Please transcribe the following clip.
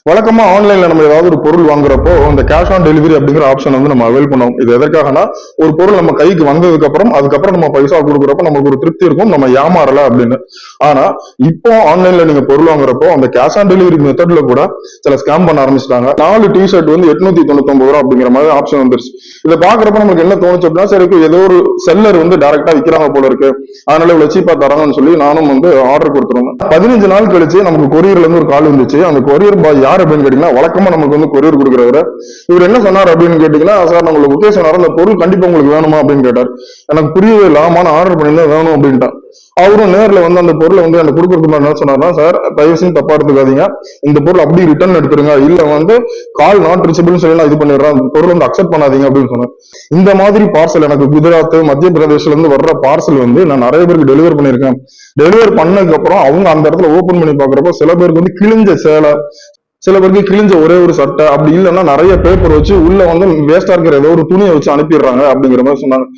வழக்கமா ஆன்லைன்ல நம்ம ஏதாவது ஒரு பொருள் வாங்குறப்போ அந்த கேஷ் ஆன் டெலிவரி அப்படிங்கிற ஆப்ஷன் வந்து நம்ம அவைல் பண்ணுவோம். இது எதற்காகனா ஒரு பொருள் நம்ம கைக்கு வந்ததுக்கு அதுக்கப்புறம் நம்ம பைசா கொடுக்குறப்ப நமக்கு ஒரு திருப்தி இருக்கும், நம்ம ஏமாறல அப்படின்னு. ஆனா இப்போ ஆன்லைன்ல நீங்க பொருள் வாங்குறப்போ அந்த கேஷ் ஆன் டெலிவரி மெத்தட்ல கூட சில ஸ்கேம் பண்ண ஆரம்பிச்சிட்டாங்க. 4 டிஷர்ட் வந்து 899 ரூபா அப்படிங்கிற மாதிரி ஆப்ஷன் வந்துருச்சு. இதை பாக்குறப்ப நமக்கு என்ன தோணுச்சு அப்படின்னா, சரி ஏதோ ஒரு செல்லர் வந்து டைரக்டா விற்கிறாங்க போல இருக்கு, அதனால இவ்வளவு சீப்பா தராங்கன்னு சொல்லி நானும் வந்து ஆர்டர் கொடுத்துருந்தேன். 15 நாள் கழிச்சு நமக்கு கொரியர்ல இருந்து ஒரு கால் வந்துச்சு. அந்த கொரியர் பாய் யார் அப்படின்னு கேட்டீங்கன்னா, வழக்கமா நமக்கு வந்து கொரியர் கொடுக்குறவரு. இவர் என்ன சொன்னார் அப்படின்னு கேட்டீங்கன்னா, சார் நான் உங்களுக்கு ஓகே சொன்னார், அந்த பொருள் கண்டிப்பா உங்களுக்கு வேணுமா அப்படின்னு கேட்டார். எனக்கு புரியவே இல்லை, ஆமா நான் ஆர்டர் பண்ணியிருந்தா வேணும் அப்படின்ட்டான். அவரும் நேர்ல வந்து அந்த பொருளை வந்து எனக்கு கொடுக்கறதுக்கு என்ன சொன்னார்னா, சார் தயவு செஞ்சு தப்பா எடுத்துக்காதீங்க, இந்த பொருள் அப்படி ரிட்டர்ன் எடுத்துருங்க, இல்ல வந்து கால் நாட் ரீச்சபிள்னு சொல்லி நான் இது பண்ணிடுறேன், அந்த பொருள் வந்து அக்செப்ட் பண்ணாதீங்க அப்படின்னு சொன்னார். இந்த மாதிரி பார்சல் எனக்கு குஜராத் மத்திய பிரதேஷ்ல இருந்து வர்ற பார்சல் வந்து நான் நிறைய பேருக்கு டெலிவர் பண்ணியிருக்கேன். டெலிவர் பண்ணதுக்கு அப்புறம் அவங்க அந்த இடத்துல ஓபன் பண்ணி பாக்குறப்போ சில பேருக்கு வந்து கிழிஞ்ச சேலை, சில பேருக்கு கிழிஞ்ச ஒரே ஒரு சட்டை, அப்படி இல்லைன்னா நிறைய பேப்பர் வச்சு உள்ள வந்து வேஸ்டா இருக்கிற ஏதோ ஒரு துணியை வச்சு அனுப்பிடுறாங்க அப்படிங்கிற மாதிரி சொன்னாங்க.